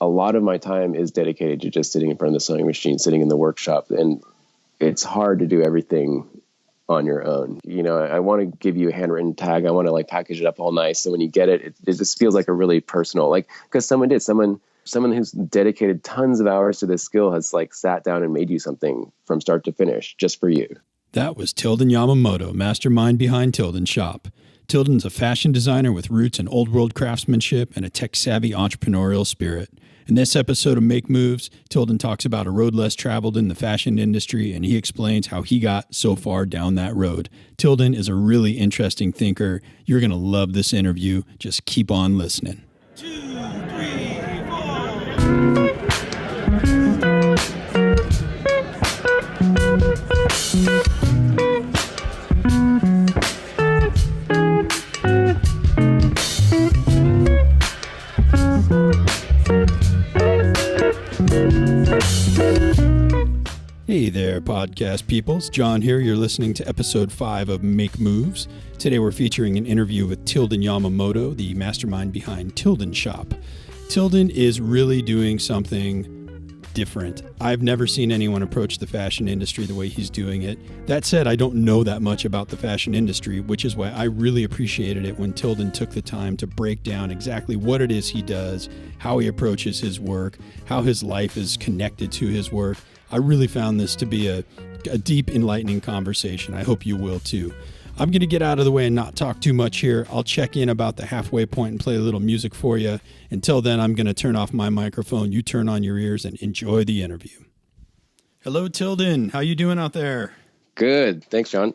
a lot of my time is dedicated to just sitting in front of the sewing machine, sitting in the workshop. And it's hard to do everything on your own. I want to give you a handwritten tag. I want to like package it up all nice. So when you get it, it just feels like a really personal, like, because someone who's dedicated tons of hours to this skill has like sat down and made you something from start to finish just for you. That was Tilden Yamamoto, mastermind behind Tildenshop. Tilden's a fashion designer with roots in old world craftsmanship and a tech-savvy entrepreneurial spirit. In this episode of Make Moves, Tilden talks about a road less traveled in the fashion industry, and he explains how he got so far down that road. Tilden is a really interesting thinker. You're going to love this interview. Just keep on listening. 2, 3, 4. Hey there, podcast peoples. John here. You're listening to episode 5 of Make Moves. Today we're featuring an interview with Tilden Yamamoto, the mastermind behind Tildenshop. Tilden is really doing something different. I've never seen anyone approach the fashion industry the way he's doing it. That said, I don't know that much about the fashion industry, which is why I really appreciated it when Tilden took the time to break down exactly what it is he does, how he approaches his work, how his life is connected to his work. I really found this to be a deep, enlightening conversation. I hope you will too. I'm going to get out of the way and not talk too much here. I'll check in about the halfway point and play a little music for you. Until then, I'm going to turn off my microphone. You turn on your ears and enjoy the interview. Hello, Tilden. How you doing out there? Good. Thanks, John.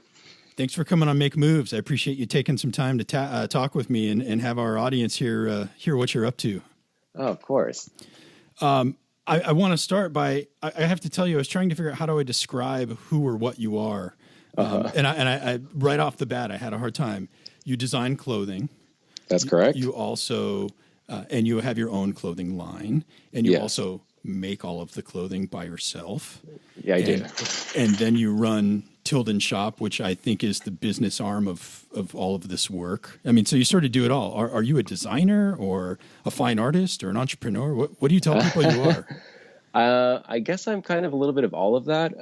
Thanks for coming on Make Moves. I appreciate you taking some time to talk with me and have our audience hear what you're up to. Oh, of course. I want to start by, I have to tell you, I was trying to figure out how do I describe who or what you are. And I right off the bat, I had a hard time. You design clothing. That's correct. You also, and you have your own clothing line, and you also make all of the clothing by yourself. Yeah, I do. And then you run Tildenshop, which I think is the business arm of all of this work. I mean, so you sort of do it all. Are you a designer or a fine artist or an entrepreneur? What do you tell people you are? I guess I'm kind of a little bit of all of that.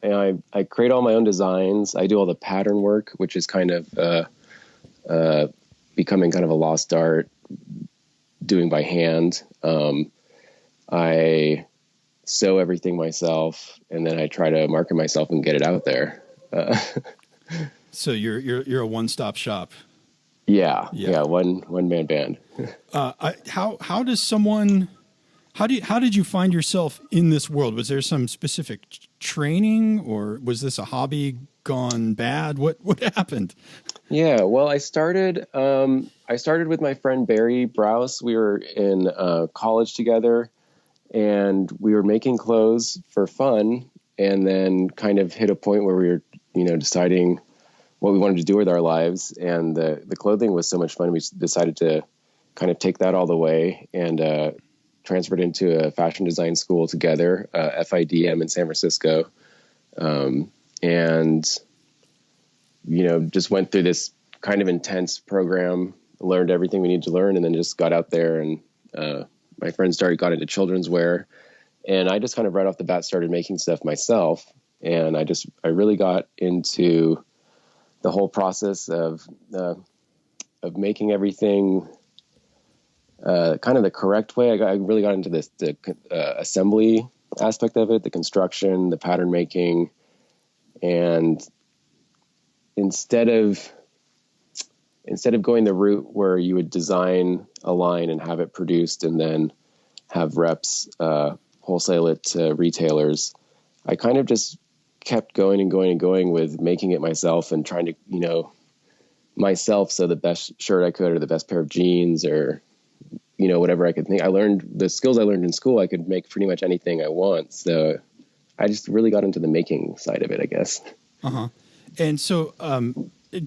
And I create all my own designs. I do all the pattern work, which is kind of becoming kind of a lost art, doing by hand. I sew everything myself, and then I try to market myself and get it out there. So you're a one-stop shop. Yeah. One man band. How did you find yourself in this world? Was there some specific training, or was this a hobby gone bad? What happened? Yeah, well, I started with my friend Barry Browse. We were in college together, and we were making clothes for fun, and then kind of hit a point where we were, deciding what we wanted to do with our lives. And the clothing was so much fun. We decided to kind of take that all the way and transferred into a fashion design school together, FIDM in San Francisco. And, just went through this kind of intense program, learned everything we needed to learn, and then just got out there and, my friends got into children's wear, and I just kind of right off the bat started making stuff myself. And I really got into the whole process of making everything, kind of the correct way. I really got into the assembly aspect of it, the construction, the pattern making. And instead of going the route where you would design a line and have it produced and then have reps wholesale it to retailers, I kind of just kept going and going and going with making it myself and trying to, myself sew the best shirt I could or the best pair of jeans or, whatever I could think. I learned the skills I learned in school. I could make pretty much anything I want. So I just really got into the making side of it, I guess. Uh-huh. And so,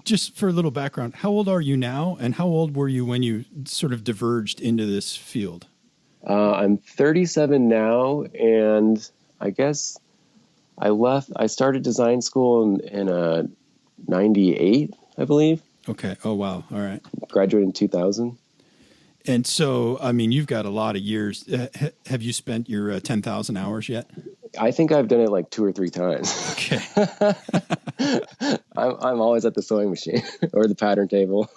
just for a little background, how old are you now, and how old were you when you sort of diverged into this field? I'm 37 now, and I guess I started design school in 98, I believe. Okay. Oh, wow. All right. Graduated in 2000. And so, I mean, you've got a lot of years. Have you spent your 10,000 hours yet? I think I've done it like 2 or 3 times. Okay. I'm always at the sewing machine or the pattern table.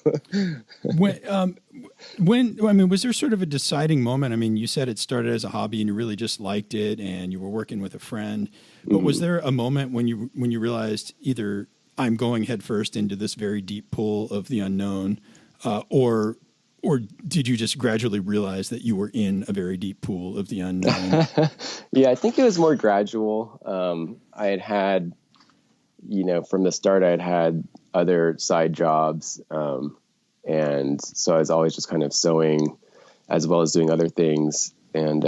When I mean, was there sort of a deciding moment? I mean, you said it started as a hobby and you really just liked it, and you were working with a friend. But was there a moment when you realized either I'm going headfirst into this very deep pool of the unknown, or did you just gradually realize that you were in a very deep pool of the unknown? Yeah, I think it was more gradual. I had, from the start, I had other side jobs. And so I was always just kind of sewing as well as doing other things. And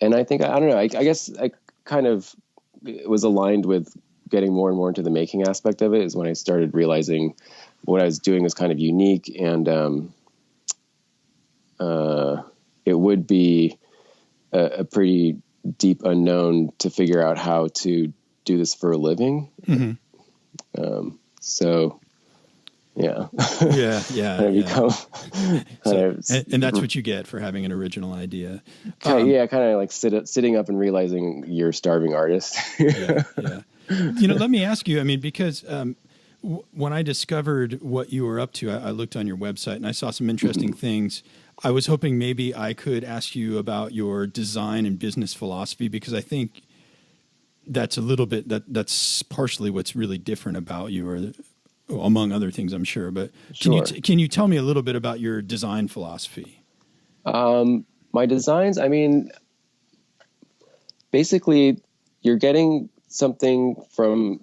I think, I don't know, I guess I kind of was aligned with getting more and more into the making aspect of it is when I started realizing what I was doing was kind of unique, and it would be a pretty deep unknown to figure out how to do this for a living. Mm-hmm. So yeah. Become and that's what you get for having an original idea. Kind of like sitting up and realizing you're a starving artist. Yeah. Let me ask you, I mean, because when I discovered what you were up to, I looked on your website and I saw some interesting things. I was hoping maybe I could ask you about your design and business philosophy, because I think that's a little bit, that's partially what's really different about you, or among other things, I'm sure. But Sure. Can you tell me a little bit about your design philosophy? My designs, I mean, basically you're getting something from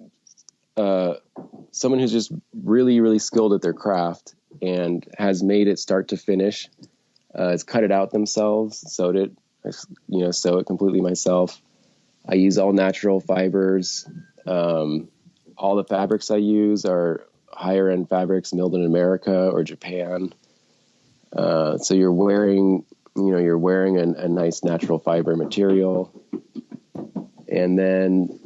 someone who's just really, really skilled at their craft and has made it start to finish. Has cut it out themselves, sewed it, sew it completely myself. I use all natural fibers. All the fabrics I use are higher end fabrics milled in America or Japan. So you're wearing a nice natural fiber material. And then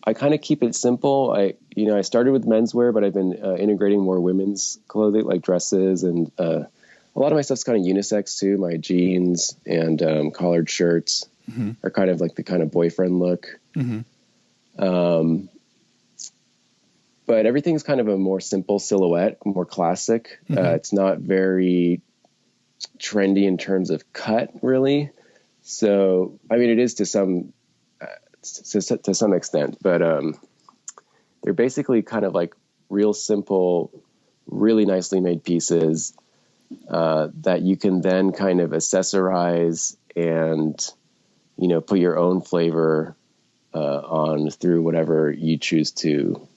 I kind of keep it simple. I started with menswear, but I've been integrating more women's clothing, like dresses, and a lot of my stuff's kind of unisex too. My jeans and collared shirts are kind of like the kind of boyfriend look. But everything's kind of a more simple silhouette, more classic. It's not very trendy in terms of cut, really. So, I mean, it is to some extent, but they're basically kind of like real simple, really nicely made pieces that you can then kind of accessorize and, put your own flavor on through whatever you choose to,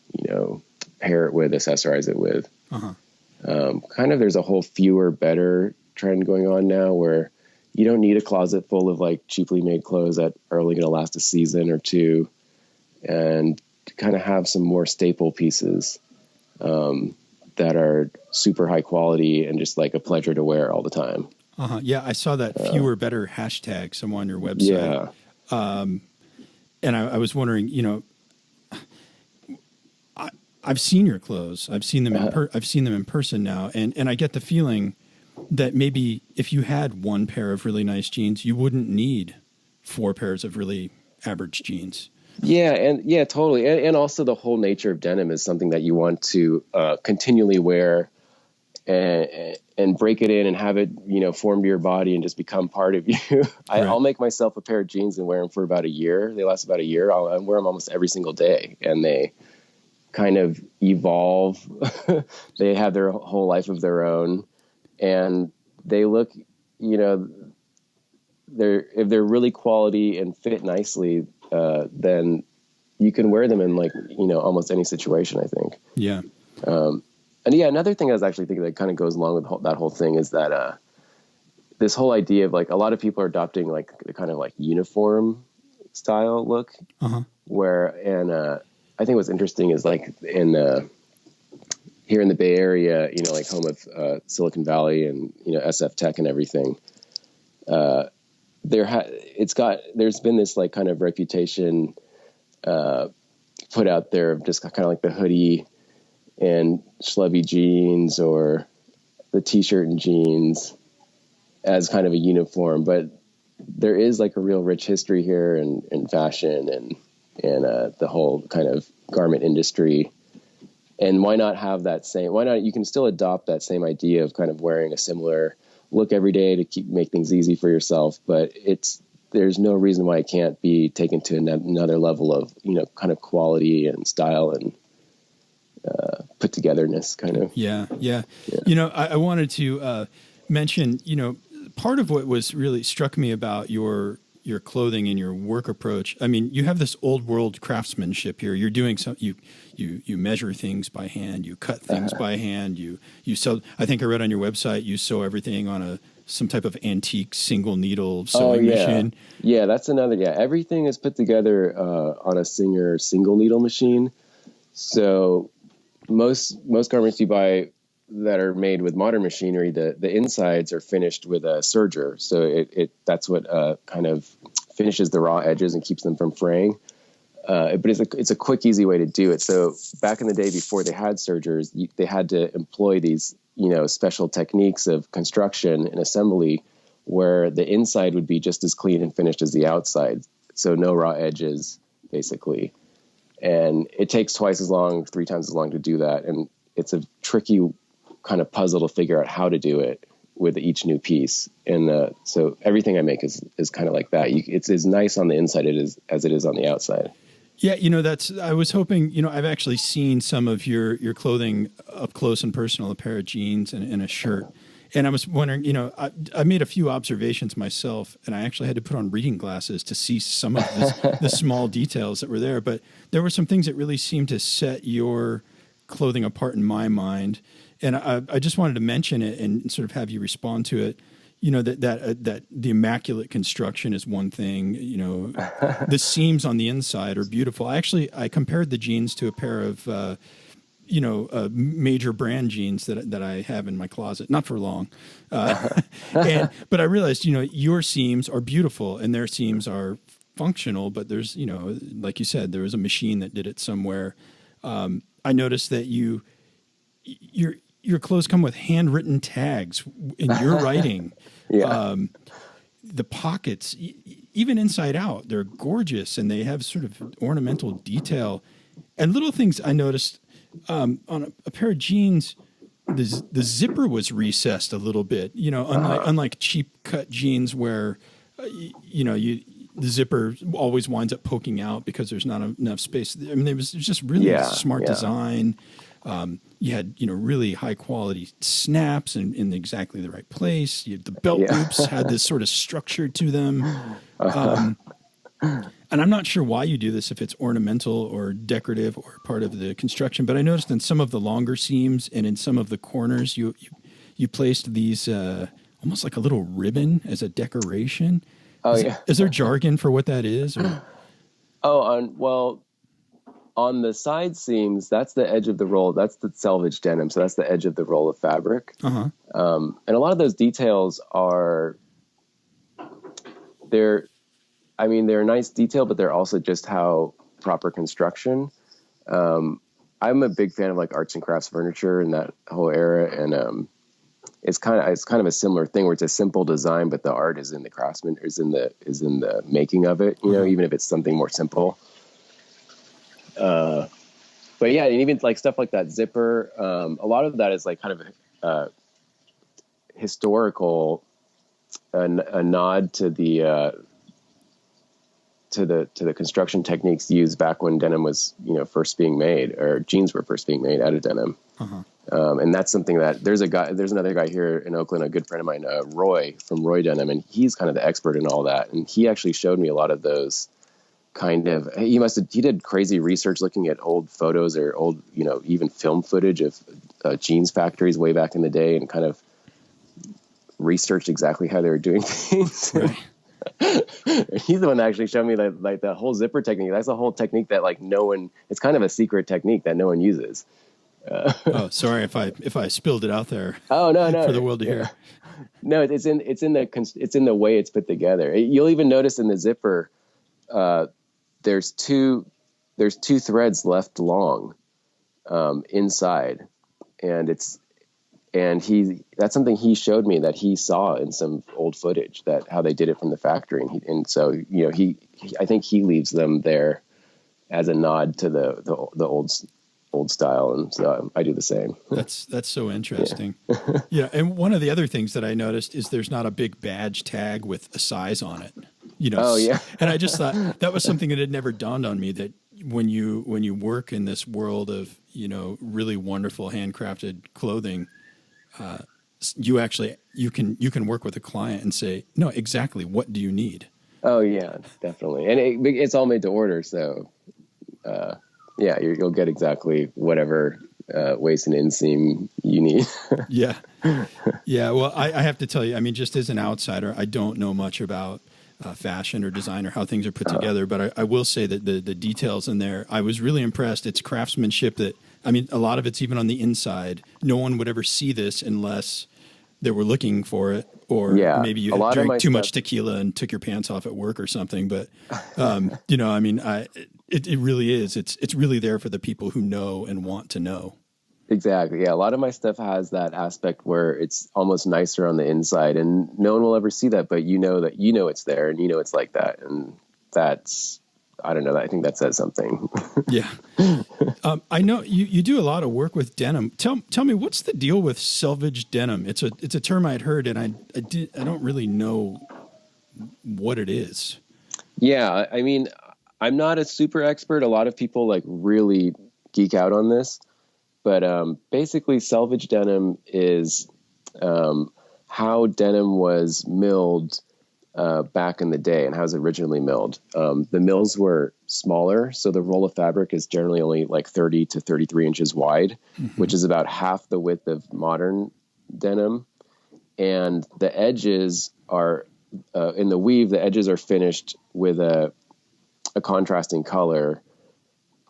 pair it with, accessorize it with. Kind of there's a whole fewer, better trend going on now where you don't need a closet full of like cheaply made clothes that are only going to last a season or two, and kind of have some more staple pieces that are super high quality and just like a pleasure to wear all the time. Yeah, I saw that fewer, better hashtag somewhere on your website. Yeah. And I was wondering, I've seen your clothes. I've seen them I've seen them in person now, and I get the feeling that maybe if you had one pair of really nice jeans, you wouldn't need 4 pairs of really average jeans. Yeah, totally. And also the whole nature of denim is something that you want to continually wear and break it in and have it, form to your body and just become part of you. I'll make myself a pair of jeans and wear them for about a year. They last about a year. I wear them almost every single day, and they kind of evolve. They have their whole life of their own, and they look, if they're really quality and fit nicely, then you can wear them in almost any situation, I think. Yeah. And yeah, another thing I was actually thinking that kind of goes along with that whole thing is that this whole idea of like a lot of people are adopting like the kind of like uniform style look, I think what's interesting is like here in the Bay Area, like home of Silicon Valley and SF Tech and everything. There's been this like kind of reputation put out there of just kind of like the hoodie and schlubby jeans or the t-shirt and jeans as kind of a uniform, but there is like a real rich history here in fashion and the whole kind of garment industry. And why not have that same, why not, you can still adopt that same idea of kind of wearing a similar look every day to make things easy for yourself. But there's no reason why it can't be taken to another level of, kind of quality and style and put togetherness kind of. Yeah. I wanted to mention, part of what was really struck me about your clothing and your work approach. I mean, you have this old world craftsmanship here. You're doing some, you measure things by hand, you cut things by hand, you sew. I think I read on your website, you sew everything on some type of antique single needle sewing machine. Yeah, that's another. Yeah, everything is put together on a Singer single needle machine. So most garments you buy that are made with modern machinery, the insides are finished with a serger. So that's what kind of finishes the raw edges and keeps them from fraying. But it's a quick, easy way to do it. So back in the day before they had sergers, they had to employ these, special techniques of construction and assembly where the inside would be just as clean and finished as the outside. So no raw edges, basically. And it takes twice as long, 3 times as long to do that. And it's a tricky kind of puzzle to figure out how to do it with each new piece. And so everything I make is kind of like that. It's as nice on the inside as it is on the outside. Yeah, I was hoping, I've actually seen some of your clothing up close and personal, a pair of jeans and a shirt. And I was wondering, I made a few observations myself, and I actually had to put on reading glasses to see some of the small details that were there. But there were some things that really seemed to set your clothing apart in my mind. And I just wanted to mention it and sort of have you respond to it. That the immaculate construction is one thing. The seams on the inside are beautiful. I compared the jeans to a pair of major brand jeans that I have in my closet, not for long. But I realized, your seams are beautiful and their seams are functional, but there's, like you said, there was a machine that did it somewhere. I noticed that your clothes come with handwritten tags in your writing. Yeah. The pockets, even inside out, they're gorgeous and they have sort of ornamental detail and little things I noticed. On a pair of jeans, the zipper was recessed a little bit, unlike cheap cut jeans where, the zipper always winds up poking out because there's not enough space. I mean, it was just really smart design. You had, really high quality snaps in exactly the right place. The belt loops had this sort of structure to them. And I'm not sure why you do this, if it's ornamental or decorative or part of the construction, but I noticed in some of the longer seams and in some of the corners, you placed these almost like a little ribbon as a decoration. Is there jargon for what that is? Or? On the side seams, that's the edge of the roll. That's the salvaged denim. So that's the edge of the roll of fabric. And a lot of those details they're a nice detail, but they're also just how proper construction. I'm a big fan of like arts and crafts furniture and that whole era. And it's kind of a similar thing where it's a simple design, but the art is in the craftsman, is in the making of it, even if it's something more simple. But yeah, and even like stuff like that zipper, a lot of that is like kind of historical, a nod to the construction techniques used back when denim was, first being made, or jeans were first being made out of denim. And that's something that there's another guy here in Oakland, a good friend of mine, Roy from Roy Denim, and he's kind of the expert in all that. And he actually showed me a lot of those he did crazy research looking at old photos or old, even film footage of jeans factories way back in the day and kind of researched exactly how they were doing things. Right. He's the one that actually showed me that the whole zipper technique. That's a whole technique that it's kind of a secret technique that no one uses. Sorry if I spilled it out there. Oh, no, for the world to hear. No, it's in the way it's put together. You'll even notice in the zipper, there's two threads left long inside, and And that's something he showed me that he saw in some old footage, that how they did it from the factory. And so, you know, I think he leaves them there as a nod to the old style. And so I do the same. That's so interesting. Yeah. Yeah. And one of the other things that I noticed is there's not a big badge tag with a size on it, you know? Oh yeah. And I just thought that was something that had never dawned on me, that when you work in this world of, you know, really wonderful handcrafted clothing, you can work with a client and say, no, exactly, what do you need? Oh yeah, definitely. And it's all made to order. So, yeah, you'll get exactly whatever waist and inseam you need. Yeah. Yeah. Well, I have to tell you, I mean, just as an outsider, I don't know much about fashion or design or how things are put together, but I will say that the details in there, I was really impressed. It's craftsmanship that, I mean, a lot of it's even on the inside. No one would ever see this unless they were looking for it, or maybe you had drank too much tequila and took your pants off at work or something. But, you know, I mean, it really is. It's really there for the people who know and want to know. Exactly. Yeah. A lot of my stuff has that aspect where it's almost nicer on the inside, and no one will ever see that, but you know it's there, and you know it's like that. And that's, I don't know, I think that says something. Yeah. I know you do a lot of work with denim. Tell me, what's the deal with salvaged denim? It's a term I'd heard, and I don't really know what it is. Yeah. I mean, I'm not a super expert. A lot of people like really geek out on this. But basically, salvage denim is how denim was milled back in the day, and how it was originally milled. The mills were smaller, so the roll of fabric is generally only like 30 to 33 inches wide, which is about half the width of modern denim. And the edges are, in the weave, the edges are finished with a contrasting color.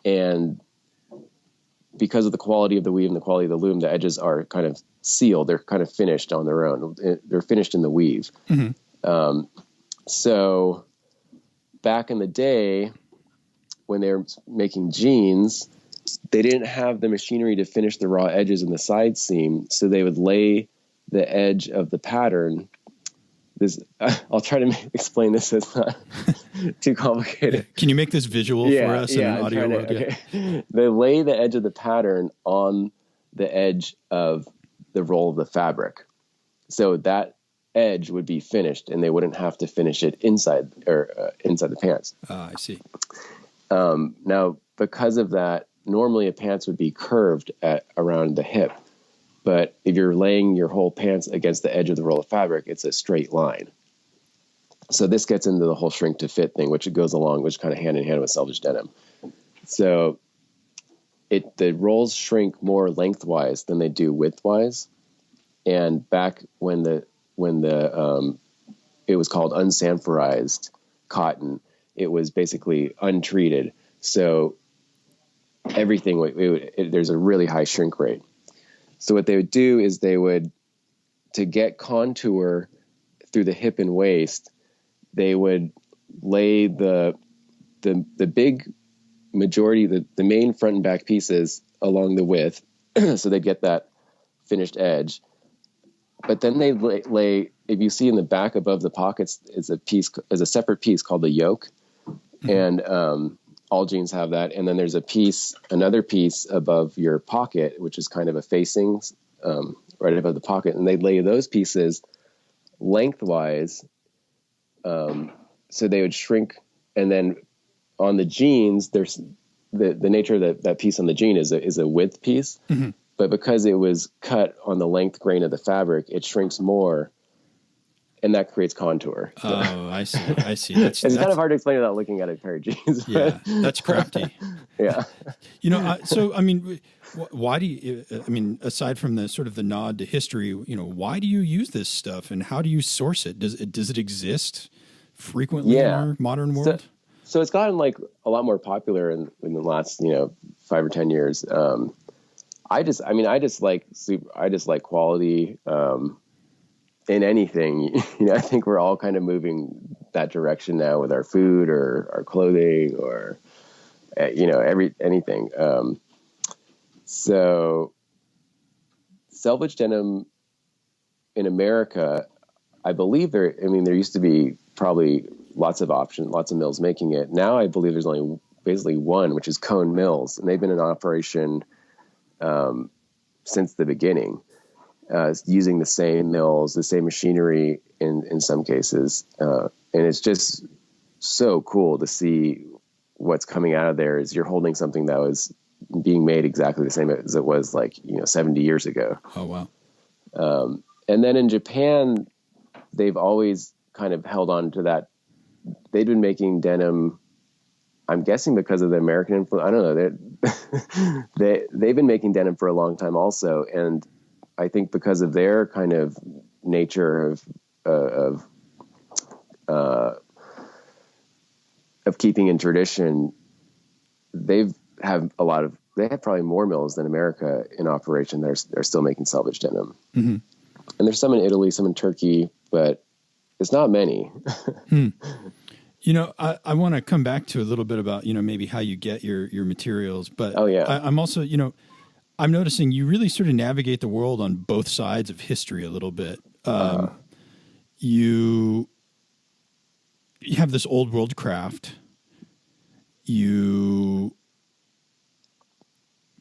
And because of the quality of the weave and the quality of the loom, the edges are kind of sealed. They're kind of finished on their own. They're finished in the weave. So back in the day, when they were making jeans, they didn't have the machinery to finish the raw edges in the side seam. So they would lay the edge of the pattern. I'll try to explain this. It's not too complicated. Can you make this visual for us in an audio world? Okay. They lay the edge of the pattern on the edge of the roll of the fabric, so that edge would be finished, and they wouldn't have to finish it inside the pants. I see. Now, because of that, normally a pants would be curved at around the hip. But if you're laying your whole pants against the edge of the roll of fabric, it's a straight line. So this gets into the whole shrink to fit thing, which kind of hand in hand with salvage denim. So the rolls shrink more lengthwise than they do widthwise. And back when it was called unsanforized cotton, it was basically untreated. So everything there's a really high shrink rate. So what they would do is to get contour through the hip and waist, they would lay the big majority, the main front and back pieces along the width, so they get that finished edge. But then they lay, if you see in the back above the pockets, is a separate piece called the yoke, and all jeans have that. And then there's another piece above your pocket, which is kind of a facing right above the pocket. And they lay those pieces lengthwise. So they would shrink. And then on the jeans, there's the nature of that piece on the jean is a width piece. But because it was cut on the length grain of the fabric, it shrinks more. And that creates contour. Oh, I see. It's kind of hard to explain without looking at a pair of jeans. Yeah, that's crafty. Yeah. You know, so, I mean, why do you, I mean, aside from the sort of the nod to history, you know, why do you use this stuff, and how do you source it? Does it exist frequently in our modern world? So it's gotten like a lot more popular in the last, 5 or 10 years. I just like quality, in anything. I think we're all kind of moving that direction now with our food or our clothing or, anything. So Salvaged Denim in America, I believe there used to be probably lots of options, lots of mills making it. Now I believe there's only basically one, which is Cone Mills, and they've been in operation since the beginning, using the same mills, the same machinery in some cases. And it's just so cool to see what's coming out of there. Is you're holding something that was being made exactly the same as it was 70 years ago. Oh, wow. And then in Japan, they've always kind of held on to that. They've been making denim, I'm guessing because of the American influence. I don't know. They've been making denim for a long time also. And I think because of their kind of nature of keeping in tradition, they have probably more mills than America in operation. They're still making salvage denim. Mm-hmm. And there's some in Italy, some in Turkey, but it's not many. I want to come back to a little bit about, maybe how you get your materials, but I'm also, I'm noticing you really sort of navigate the world on both sides of history a little bit. You have this old world craft. You're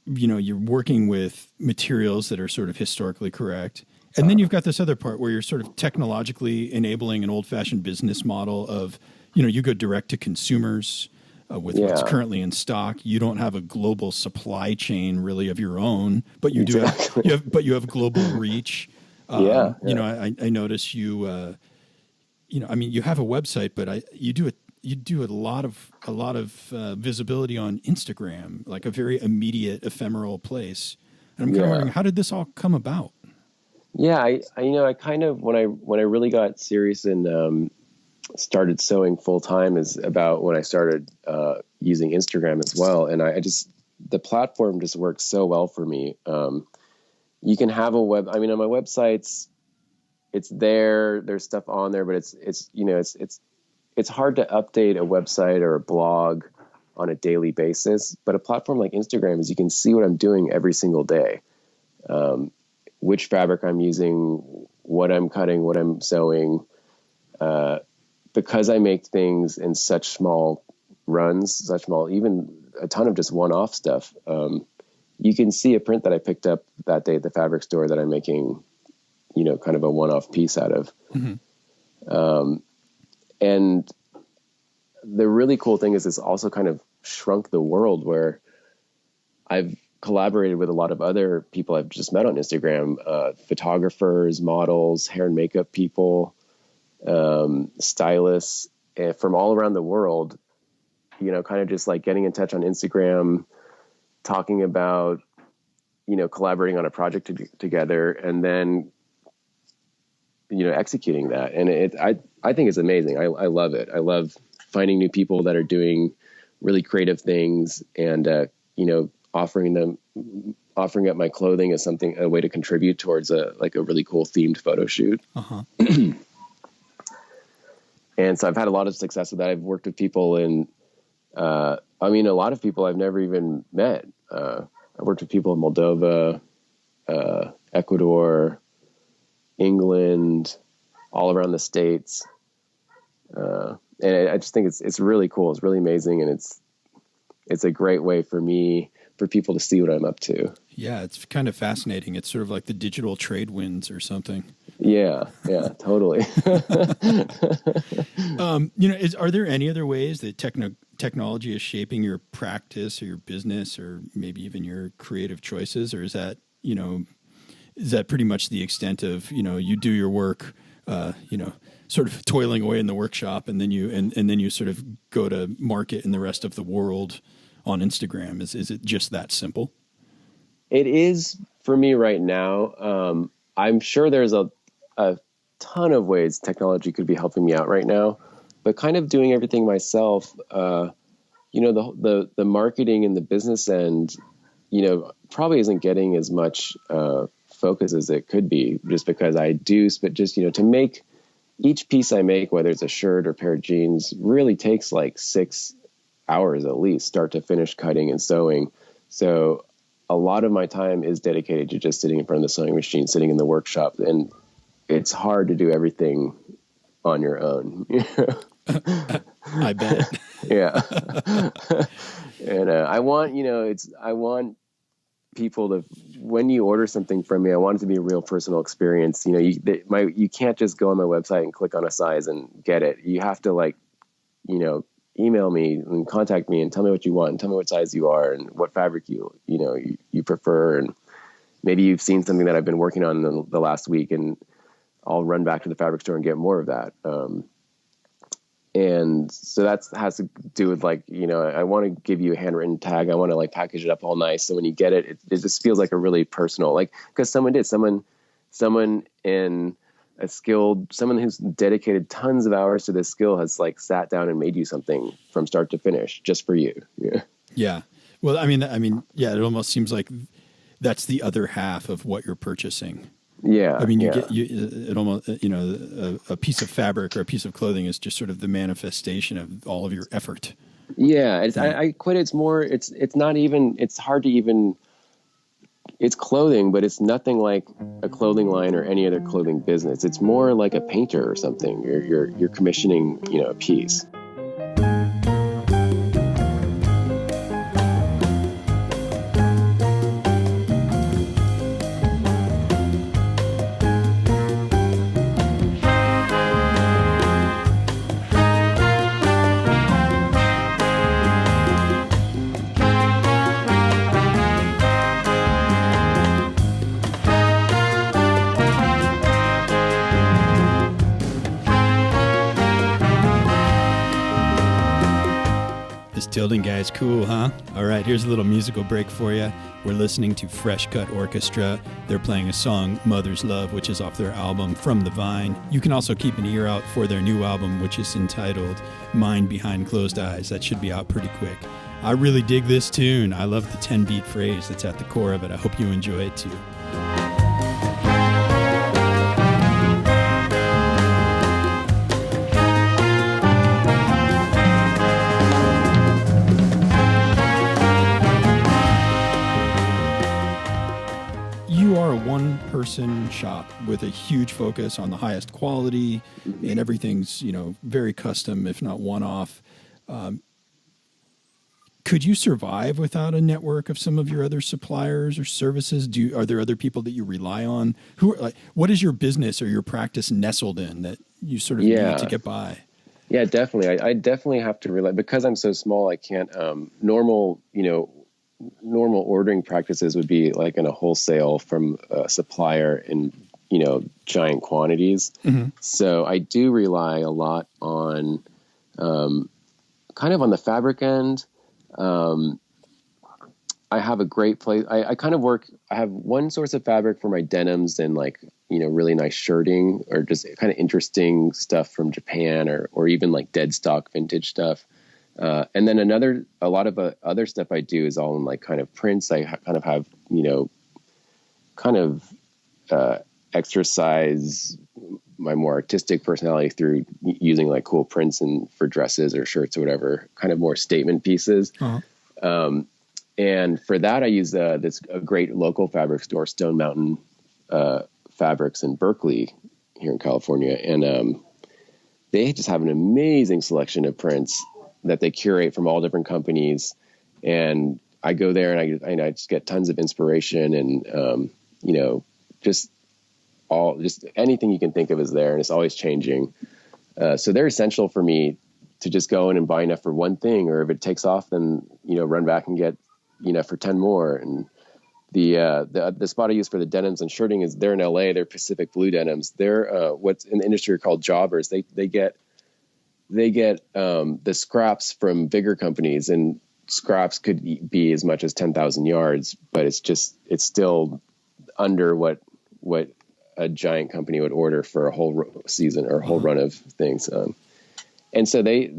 working with materials that are sort of historically correct. And then you've got this other part where you're sort of technologically enabling an old-fashioned business model of, you go direct to consumers with what's currently in stock. You don't have a global supply chain really of your own, but you do you have global reach. I notice you have a website, but you do a lot of visibility on Instagram, like a very immediate, ephemeral place. And I'm kind of wondering, how did this all come about? Yeah, I kind of, when I really got serious and started sewing full time is about when I started using Instagram as well. And the platform just works so well for me. You can have on my websites, it's there's stuff on there, but it's hard to update a website or a blog on a daily basis. But a platform like Instagram is you can see what I'm doing every single day. Which fabric I'm using, what I'm cutting, what I'm sewing, because I make things in such small runs, even a ton of just one-off stuff. You can see a print that I picked up that day at the fabric store that I'm making, kind of a one-off piece out of. Mm-hmm. And the really cool thing is this also kind of shrunk the world where I've collaborated with a lot of other people I've just met on Instagram, photographers, models, hair and makeup people, stylists from all around the world, kind of just like getting in touch on Instagram, talking about, collaborating on a project together and then, executing that. And I think it's amazing. I love it. I love finding new people that are doing really creative things and, offering up my clothing as a way to contribute towards a really cool themed photo shoot. Uh-huh. And so I've had a lot of success with that. I've worked with people a lot of people I've never even met. I worked with people in Moldova, Ecuador, England, all around the States. And I just think it's really cool. It's really amazing. And it's a great way for people to see what I'm up to. Yeah, it's kind of fascinating. It's sort of like the digital trade winds or something. Yeah, totally. Are there any other ways that technology is shaping your practice or your business or maybe even your creative choices? Or is that pretty much the extent of, you do your work, sort of toiling away in the workshop and then you sort of go to market in the rest of the world on Instagram? Is it just that simple? It is for me right now. I'm sure there's a ton of ways technology could be helping me out right now, but kind of doing everything myself, the marketing and the business end, probably isn't getting as much focus as it could be just because I do, but just, to make each piece I make, whether it's a shirt or pair of jeans, really takes like 6 hours at least, start to finish cutting and sewing. So a lot of my time is dedicated to just sitting in front of the sewing machine, sitting in the workshop, and it's hard to do everything on your own. I bet. Yeah. And I want, I want people to, when you order something from me, I want it to be a real personal experience. You can't just go on my website and click on a size and get it. You have to email me and contact me and tell me what you want and tell me what size you are and what fabric you prefer. And maybe you've seen something that I've been working on the last week, and I'll run back to the fabric store and get more of that. And so that has to do with I want to give you a handwritten tag. I want to package it up all nice. So when you get it, it just feels like a really personal, because someone who's dedicated tons of hours to this skill has sat down and made you something from start to finish just for you. Yeah. Yeah. Well, I mean, yeah, it almost seems like that's the other half of what you're purchasing. Yeah. I mean, it almost, a piece of fabric or a piece of clothing is just sort of the manifestation of all of your effort. Yeah. I quit. It's more, it's not even, it's hard to even, it's clothing, but it's nothing like a clothing line or any other clothing business. It's more like a painter or something. You're commissioning, a piece. Tilden guys, cool, huh? All right, here's a little musical break for you. We're listening to Fresh Cut Orchestra. They're playing a song, Mother's Love, which is off their album From the Vine. You can also keep an ear out for their new album, which is entitled Mind Behind Closed Eyes. That should be out pretty quick. I really dig this tune. I love the 10-beat phrase that's at the core of it. I hope you enjoy it too. One-person shop with a huge focus on the highest quality, and everything's very custom, if not one-off. Could you survive without a network of some of your other suppliers or services? Are there other people that you rely on? What is your business or your practice nestled in that you sort of need to get by? Yeah, definitely. I definitely have to rely, because I'm so small. I can't normal ordering practices would be in a wholesale from a supplier in, giant quantities. Mm-hmm. So I do rely a lot on, kind of on the fabric end. I have a great place. I have one source of fabric for my denims and really nice shirting or just kind of interesting stuff from Japan or even dead stock vintage stuff. And then a lot of other stuff I do is all in kind of prints. I kind of have, exercise my more artistic personality through using cool prints and for dresses or shirts or whatever, kind of more statement pieces. Uh-huh. And for that, I use a great local fabric store, Stone Mountain Fabrics in Berkeley here in California. And they just have an amazing selection of prints that they curate from all different companies. And I go there and I just get tons of inspiration and, just anything you can think of is there, and it's always changing. So they're essential for me to just go in and buy enough for one thing, or if it takes off, then, run back and get, for 10 more. And the spot I use for the denims and shirting is they're in LA, they're Pacific Blue denims. They're, what's in the industry are called jobbers. They get the scraps from bigger companies, and scraps could be as much as 10,000 yards, but it's still under what a giant company would order for a whole season or a whole run of things. And so they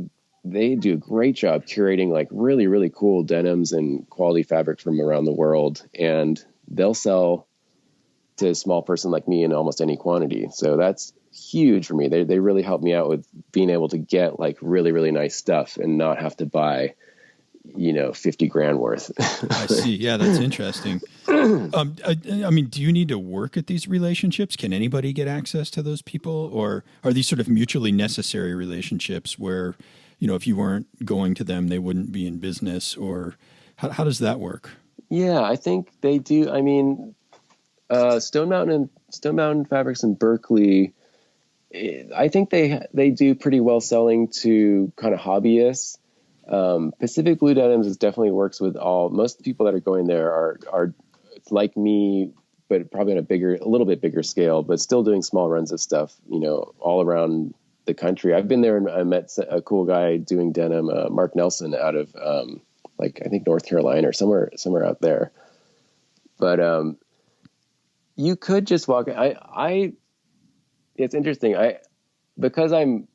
do a great job curating really, really cool denims and quality fabric from around the world. And they'll sell to a small person like me in almost any quantity. So that's huge for me. They really help me out with being able to get really, really nice stuff and not have to buy, 50 grand worth. I see. Yeah, that's interesting. I mean, do you need to work at these relationships? Can anybody get access to those people, or are these sort of mutually necessary relationships where, if you weren't going to them, they wouldn't be in business, or how does that work? Yeah, I think they do. I mean, Stone Mountain Fabrics in Berkeley, I think they do pretty well selling to kind of hobbyists. Pacific Blue Denims definitely works with most people that are going there are like me, but probably on a little bit bigger scale, but still doing small runs of stuff, all around the country. I've been there and I met a cool guy doing denim, Mark Nelson, out of I think North Carolina or somewhere out there. But you could just walk. It's interesting. Because I'm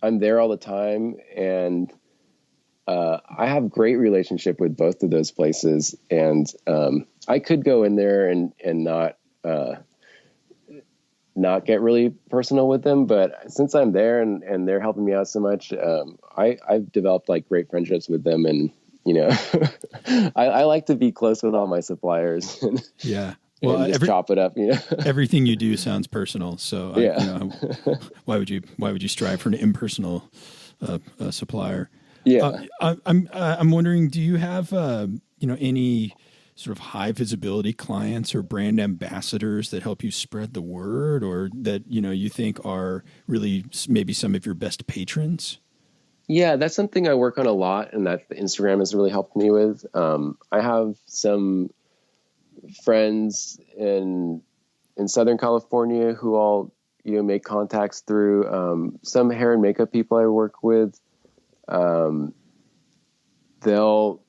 there all the time, and I have great relationship with both of those places, and I could go in there and not get really personal with them, but since I'm there and they're helping me out so much, I've developed great friendships with them, and I like to be close with all my suppliers. Yeah. Well, and just chop it up. Everything you do sounds personal. So yeah. Why would you strive for an impersonal supplier? Yeah. I'm wondering, do you have any sort of high visibility clients or brand ambassadors that help you spread the word, or that you think are really maybe some of your best patrons? Yeah, that's something I work on a lot, and that Instagram has really helped me with. I have some friends in Southern California who all make contacts through some hair and makeup people I work with. They'll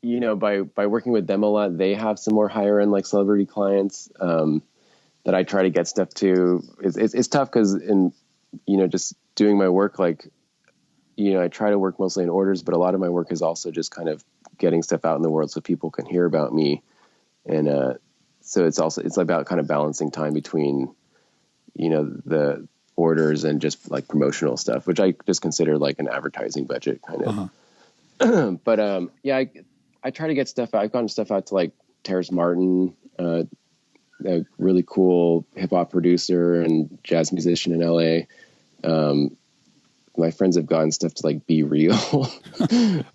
by working with them a lot, they have some more higher end celebrity clients that I try to get stuff to. It's tough because in just doing my work, I try to work mostly in orders, but a lot of my work is also just kind of getting stuff out in the world so people can hear about me. And so it's about kind of balancing time between, the orders and just promotional stuff, which I just consider an advertising budget kind of. Uh-huh. But I try to get stuff out. I've gotten stuff out to Terrace Martin, a really cool hip hop producer and jazz musician in LA. My friends have gotten stuff to Be Real. Oh,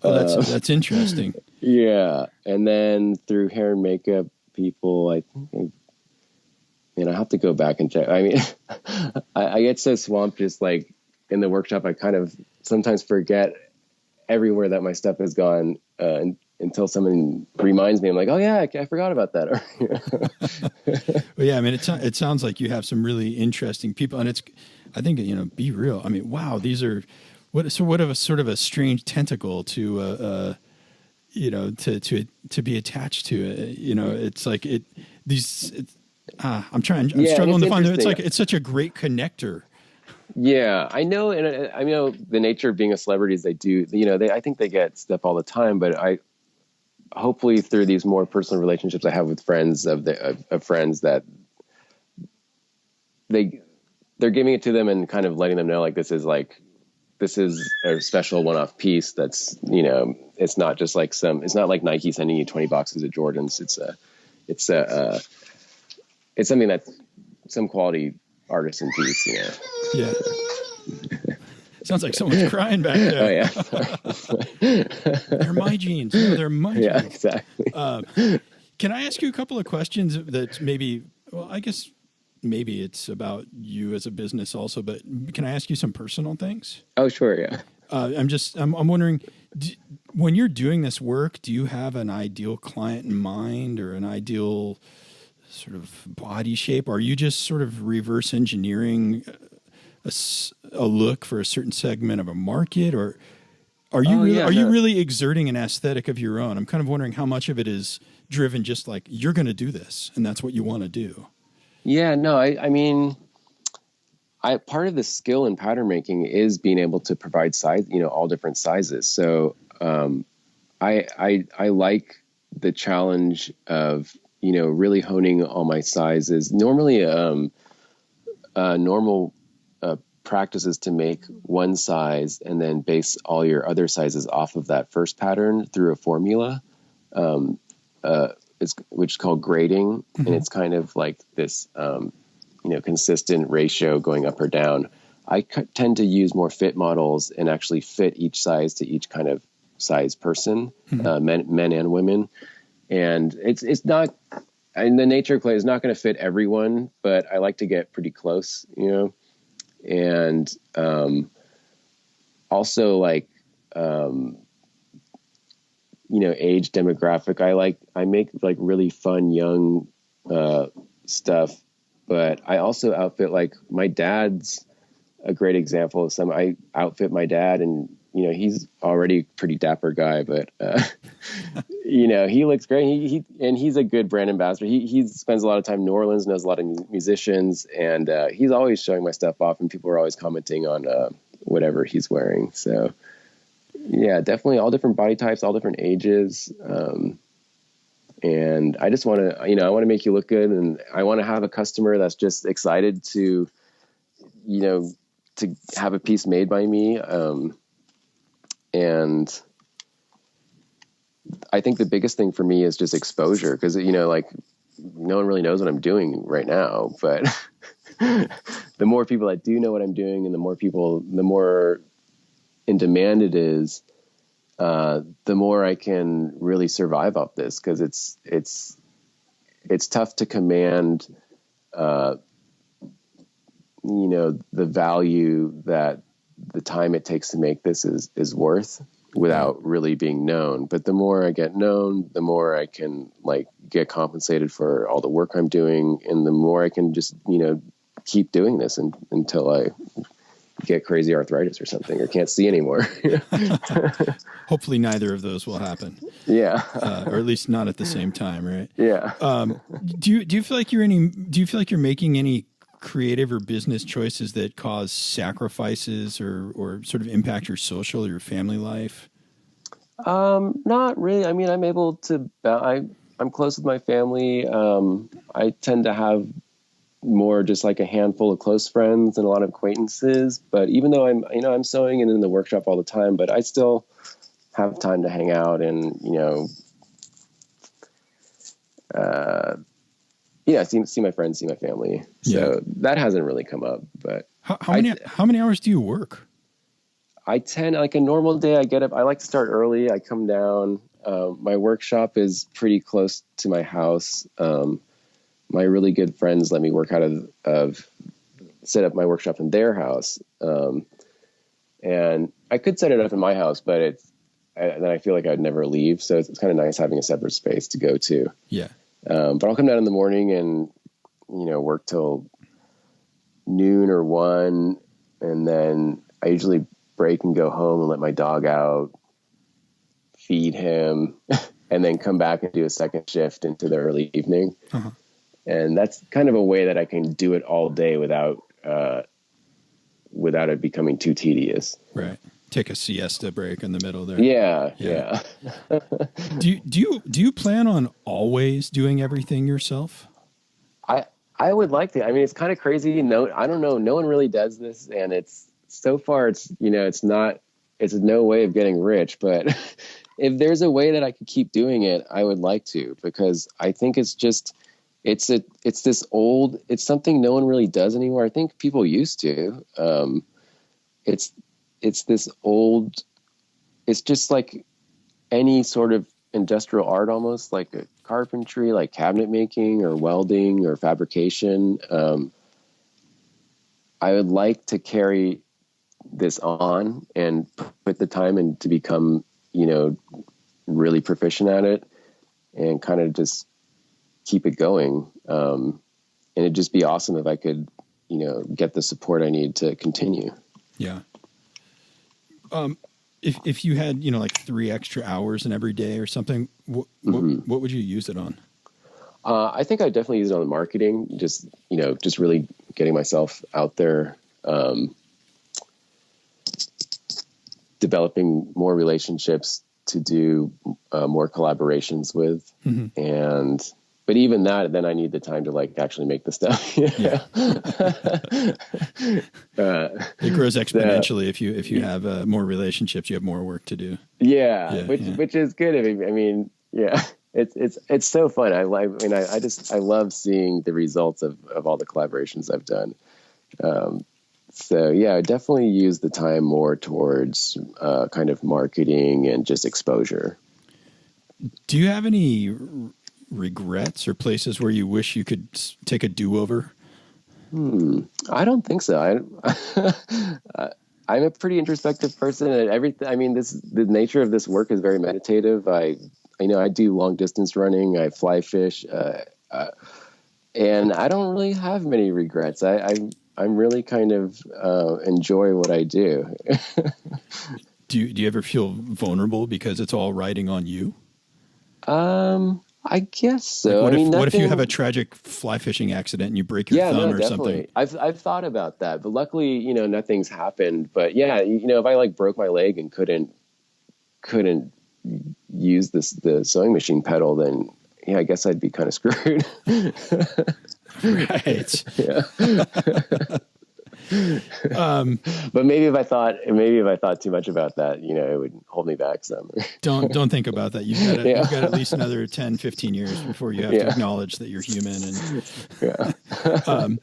that's interesting. Yeah. And then through hair and makeup people, I have to go back and check. I mean, I get so swamped just in the workshop, I kind of sometimes forget everywhere that my stuff has gone until someone reminds me. I'm like, oh yeah, I forgot about that. Well, yeah, I mean, it sounds like you have some really interesting people, and I think, Be Real. I mean, wow, these are what of a sort of a strange tentacle to be attached to. It's like I'm struggling to find it. It's such a great connector. Yeah, I know. And I know the nature of being a celebrity is I think they get stuff all the time, but hopefully through these more personal relationships I have with friends of friends, that they're giving it to them and kind of letting them know this is a special one-off piece. That's, it's not just it's not like Nike sending you 20 boxes of Jordans. It's something that's some quality artisan piece, Yeah. Sounds like someone's crying back there. Oh yeah. They're my jeans. No, they're my jeans. Yeah, exactly. Can I ask you a couple of questions that I guess maybe it's about you as a business also, but can I ask you some personal things? Oh, sure. Yeah. I'm wondering, when you're doing this work, do you have an ideal client in mind or an ideal sort of body shape? Or are you just sort of reverse engineering a look for a certain segment of a market, or are you really exerting an aesthetic of your own? I'm kind of wondering how much of it is driven just you're going to do this and that's what you want to do. Yeah, no, I mean, part of the skill in pattern making is being able to provide size, all different sizes. So, I like the challenge of, really honing all my sizes. Normally, normal practice is to make one size and then base all your other sizes off of that first pattern through a formula, which is called grading. And it's kind of like this, consistent ratio going up or down. I tend to use more fit models and actually fit each size to each kind of size person, men and women. And it's not, and the nature clay is not going to fit everyone, but I like to get pretty close, and also like, age demographic. I make like really fun young stuff, but I also outfit, like, my dad's a great example of I outfit my dad, and he's already a pretty dapper guy, but he looks great. He's a good brand ambassador. He spends a lot of time in New Orleans, knows a lot of musicians, and he's always showing my stuff off, and people are always commenting on whatever he's wearing. So yeah, definitely all different body types, all different ages. And I just want to, I want to make you look good, and I want to have a customer that's just excited to have a piece made by me. And I think the biggest thing for me is just exposure, because, like, no one really knows what I'm doing right now, but the more people that do know what I'm doing, and the more in demand it is, the more I can really survive off this. Cause it's tough to command, the value that the time it takes to make this is worth without really being known. But the more I get known, the more I can, like, get compensated for all the work I'm doing. And the more I can just, keep doing this until I get crazy arthritis or something, or can't see anymore. Hopefully neither of those will happen. Yeah. Or at least not at the same time. Right. Yeah. Do you feel like you're making any creative or business choices that cause sacrifices or sort of impact your social or your family life? Not really. I mean, I'm able to, I'm close with my family. I tend to have more just like a handful of close friends and a lot of acquaintances, but even though I'm sewing and in the workshop all the time, but I still have time to hang out and, see my friends, see my family. So that hasn't really come up, but how many hours do you work? I tend, like, a normal day, I get up, I like to start early. I come down, my workshop is pretty close to my house. My really good friends let me work out of set up my workshop in their house. And I could set it up in my house, but then I feel like I'd never leave. So it's kind of nice having a separate space to go to. Yeah. But I'll come down in the morning and, work till noon or 1. And then I usually break and go home and let my dog out, feed him, and then come back and do a second shift into the early evening. Uh-huh. And that's kind of a way that I can do it all day without it becoming too tedious. Right. Take a siesta break in the middle there. Yeah. Do you plan on always doing everything yourself? I would like to. I mean, it's kind of crazy. No, I don't know. No one really does this, and it's so far. It's no way of getting rich, but if there's a way that I could keep doing it, I would like to, because I think it's something no one really does anymore. I think people used to. It's this old. It's just like any sort of industrial art, almost like a carpentry, like cabinet making or welding or fabrication. I would like to carry this on and put the time in to become, really proficient at it, and kind of just keep it going. And it'd just be awesome if I could, get the support I need to continue. Yeah. If you had, like 3 extra hours in every day or something, what would you use it on? I think I'd definitely use it on marketing, just really getting myself out there, developing more relationships to do more collaborations with, and but even that, then I need the time to like actually make the stuff. Yeah. It grows exponentially if you have more relationships, you have more work to do. Yeah, which is good. I mean, yeah, it's so fun. I love seeing the results of all the collaborations I've done. So yeah, I definitely use the time more towards kind of marketing and just exposure. Do you have any regrets or places where you wish you could take a do-over? I don't think so. I'm a pretty introspective person, and everything. I mean, the nature of this work is very meditative. I do long distance running. I fly fish, and I don't really have many regrets. I'm really kind of enjoy what I do. Do you ever feel vulnerable because it's all riding on you? I guess so. Like what if you have a tragic fly fishing accident and you break your thumb or definitely. something? I've thought about that, but luckily, nothing's happened. But yeah, if I like broke my leg and couldn't use the sewing machine pedal, then yeah, I guess I'd be kind of screwed. Right. Yeah. But maybe if I thought too much about that, it would hold me back some. Don't think about that. You've got at least another 10, 15 years before you have to acknowledge that you're human. And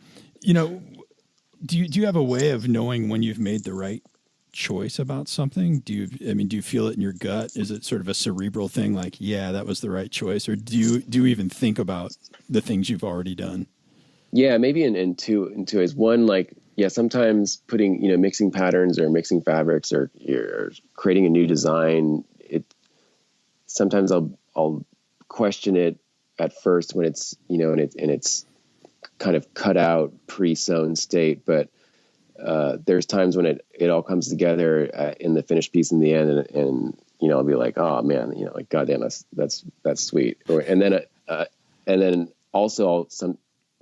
do you have a way of knowing when you've made the right choice about something? Do you feel it in your gut? Is it sort of a cerebral thing, like, yeah, that was the right choice? Or do you even think about the things you've already done? Yeah, maybe in two ways. One, like, yeah, sometimes putting, mixing patterns or mixing fabrics or creating a new design, sometimes I'll question it at first when it's, in its kind of cut out pre-sewn state. But there's times when it all comes together in the finished piece in the end, and I'll be like, oh man, like, goddamn, that's sweet. And then also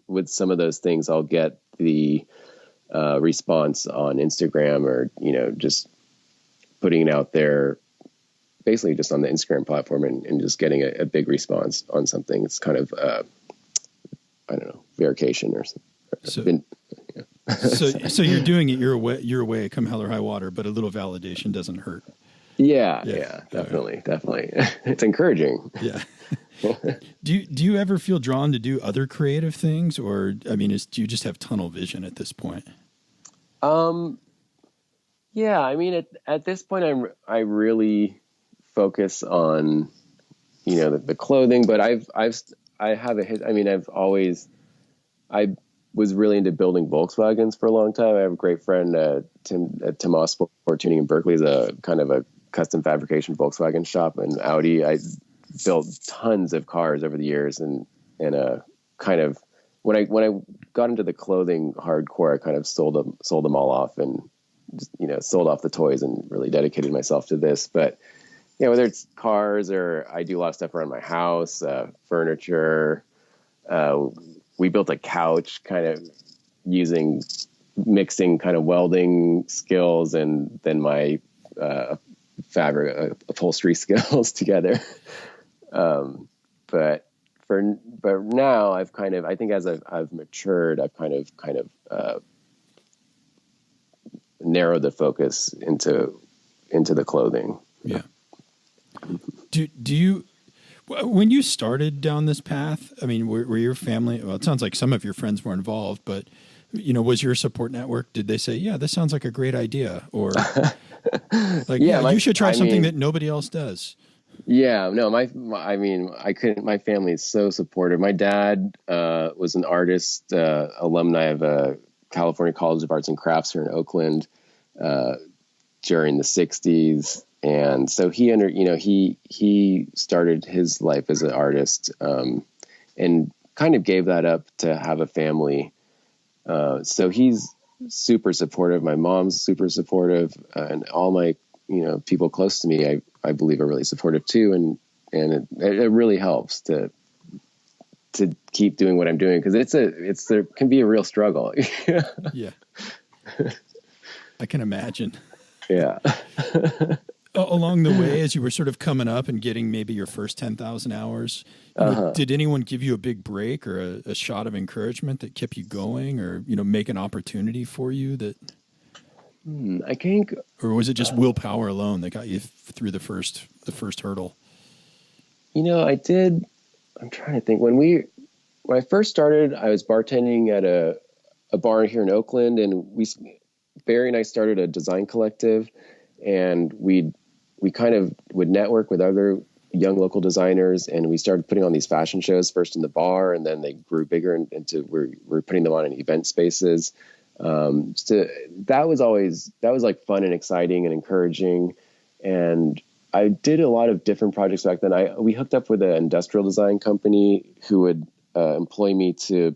with some of those things, I'll get the response on Instagram or, just putting it out there, basically just on the Instagram platform and just getting a big response on something. It's kind of, I don't know, verification or something. So you're doing it your way, come hell or high water, but a little validation doesn't hurt. Yeah, definitely. It's encouraging. Yeah. Do you ever feel drawn to do other creative things, or do you just have tunnel vision at this point? Yeah, I mean, at this point, I really focus on, the clothing, but I was really into building Volkswagens for a long time. I have a great friend, Tim Sport Tuning in Berkeley, is a kind of a custom fabrication Volkswagen shop, and Audi. I built tons of cars over the years, and kind of when I got into the clothing hardcore, I kind of sold them all off and just, sold off the toys and really dedicated myself to this. But whether it's cars or I do a lot of stuff around my house, furniture. We built a couch kind of mixing kind of welding skills and then my fabric upholstery skills together. But now I think as I've matured, I've kind of narrowed the focus into the clothing. Yeah. Do you, when you started down this path, were your family, well, it sounds like some of your friends were involved, but was your support network, did they say, yeah, this sounds like a great idea? Or like, you should try something that nobody else does. Yeah, no, my family is so supportive. My dad was an artist, alumni of California College of Arts and Crafts here in Oakland during the 60s. And so he started his life as an artist and kind of gave that up to have a family. So he's super supportive. My mom's super supportive, and all my people close to me, I believe, are really supportive too. And it really helps to keep doing what I'm doing, because there can be a real struggle. Yeah, I can imagine. Yeah. along the way, as you were sort of coming up and getting maybe your first 10,000 hours, did anyone give you a big break or a shot of encouragement that kept you going, or, make an opportunity for you that, I think, or was it just willpower alone that got you through the first hurdle? I'm trying to think. When I first started, I was bartending at a bar here in Oakland, and Barry and I started a design collective, and we kind of would network with other young local designers, and we started putting on these fashion shows first in the bar, and then they grew bigger into we're putting them on in event spaces. So that was like fun and exciting and encouraging. And I did a lot of different projects back then. We hooked up with an industrial design company who would employ me to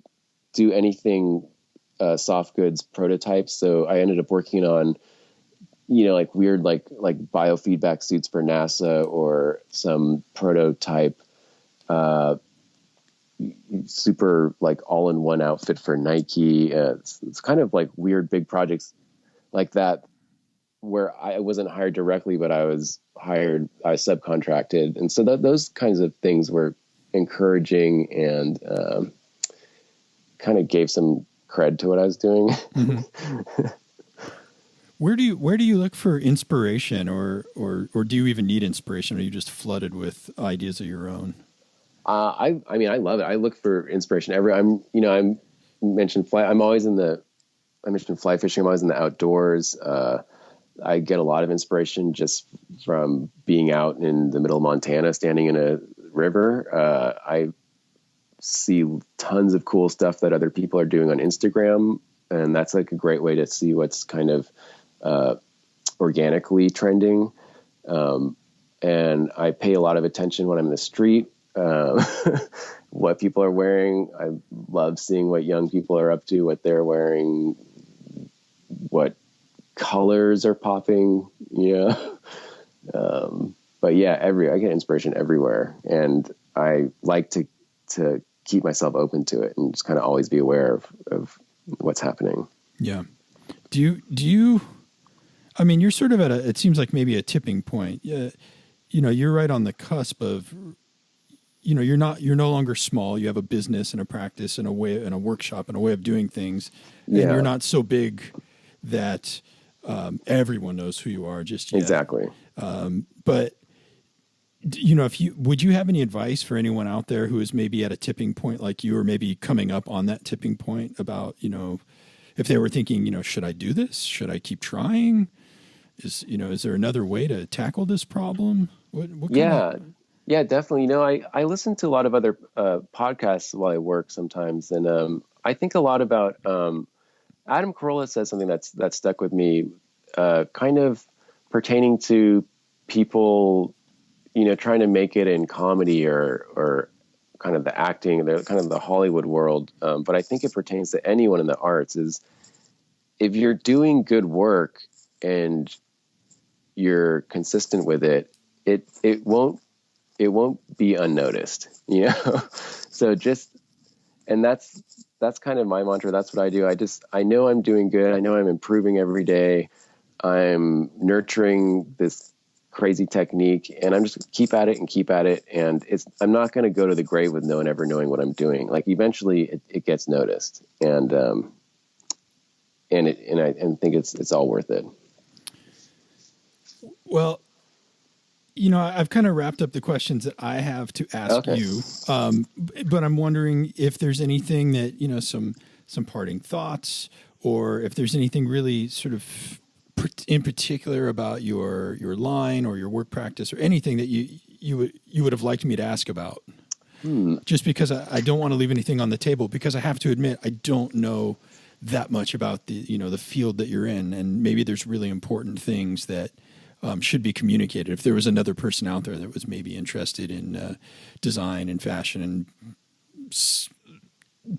do anything soft goods prototypes. So I ended up working on, like weird, like biofeedback suits for NASA, or some prototype, super like all-in-one outfit for Nike. It's kind of like weird big projects like that, where I wasn't hired directly, but I was subcontracted. And so those kinds of things were encouraging and kind of gave some cred to what I was doing. Mm-hmm. Where do you look for inspiration, or do you even need inspiration? Or are you just flooded with ideas of your own? I mean, I love it. I look for inspiration I mentioned fly. I mentioned fly fishing. I'm always in the outdoors. I get a lot of inspiration just from being out in the middle of Montana, standing in a river. I see tons of cool stuff that other people are doing on Instagram, and that's like a great way to see what's kind of organically trending. And I pay a lot of attention when I'm in the street, what people are wearing. I love seeing what young people are up to, what they're wearing, what colors are popping, but yeah, I get inspiration everywhere, and I like to keep myself open to it and just kind of always be aware of what's happening. Yeah. Do you, I mean, you're sort of it seems like maybe a tipping point. Yeah. You're right on the cusp of, you're no longer small. You have a business and a practice and a workshop and a way of doing things. And you're not so big that everyone knows who you are just yet. Exactly. But would you have any advice for anyone out there who is maybe at a tipping point like you, or maybe coming up on that tipping point about, if they were thinking, should I do this? Should I keep trying? Is there another way to tackle this problem? Yeah, definitely. I listen to a lot of other podcasts while I work sometimes. And I think a lot about Adam Carolla says something that stuck with me, kind of pertaining to people, trying to make it in comedy or kind of the acting, kind of the Hollywood world. But I think it pertains to anyone in the arts. Is if you're doing good work and you're consistent with it, it won't be unnoticed, So and that's kind of my mantra. That's what I do. I know I'm doing good. I know I'm improving every day. I'm nurturing this crazy technique, and I'm just keep at it. And I'm not going to go to the grave with no one ever knowing what I'm doing. Like eventually it gets noticed, and I think it's all worth it. Well, I've kind of wrapped up the questions that I have to ask you, but I'm wondering if there's anything that, some parting thoughts, or if there's anything really sort of in particular about your line or your work practice, or anything that you would have liked me to ask about. Just because I don't want to leave anything on the table, because I have to admit, I don't know that much about the field that you're in, and maybe there's really important things that should be communicated. If there was another person out there that was maybe interested in design and fashion and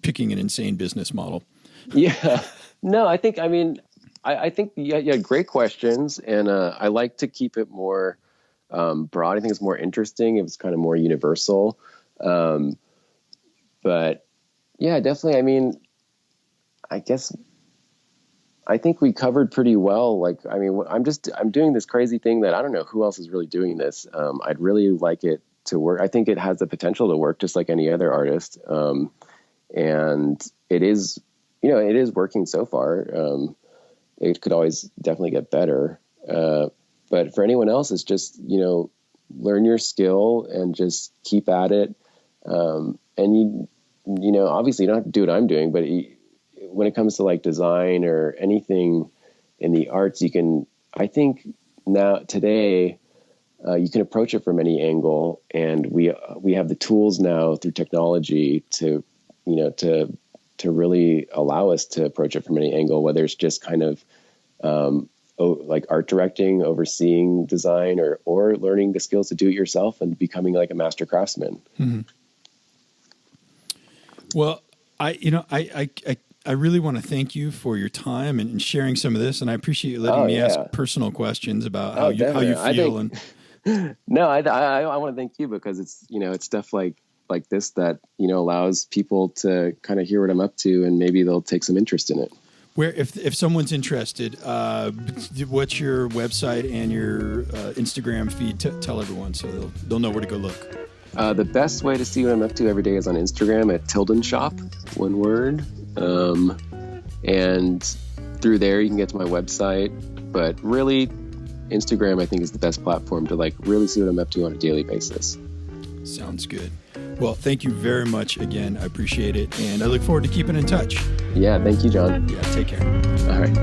picking an insane business model. Yeah, no, I think you had great questions, and I like to keep it more broad. I think it's more interesting. It was kind of more universal. But yeah, definitely. I mean, I guess I think we covered pretty well. Like, I mean, I'm doing this crazy thing that I don't know who else is really doing this. I'd really like it to work. I think it has the potential to work just like any other artist. And it is, it is working so far. It could always definitely get better. But for anyone else, it's just, learn your skill and just keep at it. And obviously you don't have to do what I'm doing, but when it comes to like design or anything in the arts, I think now today, you can approach it from any angle, and we have the tools now through technology to really allow us to approach it from any angle, whether it's just kind of, like art directing, overseeing design, or learning the skills to do it yourself and becoming like a master craftsman. Mm-hmm. Well, I really want to thank you for your time and sharing some of this, and I appreciate you letting me ask personal questions about how you feel. No, I want to thank you because it's it's stuff like this that allows people to kind of hear what I'm up to, and maybe they'll take some interest in it. Where if someone's interested, what's your website and your Instagram feed? Tell everyone so they'll know where to go look. The best way to see what I'm up to every day is on Instagram at Tildenshop, one word. And through there you can get to my website, but really Instagram I think is the best platform to like really see what I'm up to on a daily basis. Sounds good. Well, thank you very much again. I appreciate it, and I look forward to keeping in touch. Yeah, thank you, John. Yeah, take care. All right.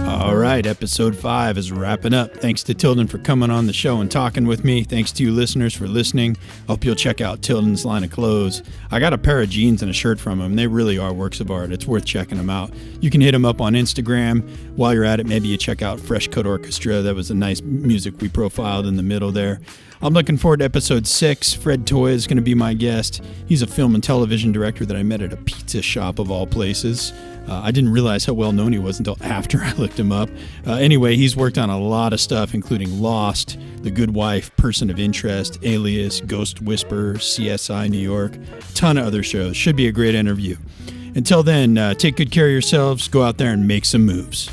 All right, episode 5 is wrapping up. Thanks to Tilden for coming on the show and talking with me. Thanks to you listeners for listening. Hope you'll check out Tilden's line of clothes. I got a pair of jeans and a shirt from him. They really are works of art. It's worth checking them out. You can hit him up on Instagram. While you're at it, maybe you check out Fresh Cut Orchestra. That was the nice music we profiled in the middle there. I'm looking forward to episode 6. Fred Toy is going to be my guest. He's a film and television director that I met at a pizza shop of all places. I didn't realize how well known he was until after I looked him up. Anyway, he's worked on a lot of stuff, including Lost, The Good Wife, Person of Interest, Alias, Ghost Whisperer, CSI New York, a ton of other shows. Should be a great interview. Until then, take good care of yourselves. Go out there and make some moves.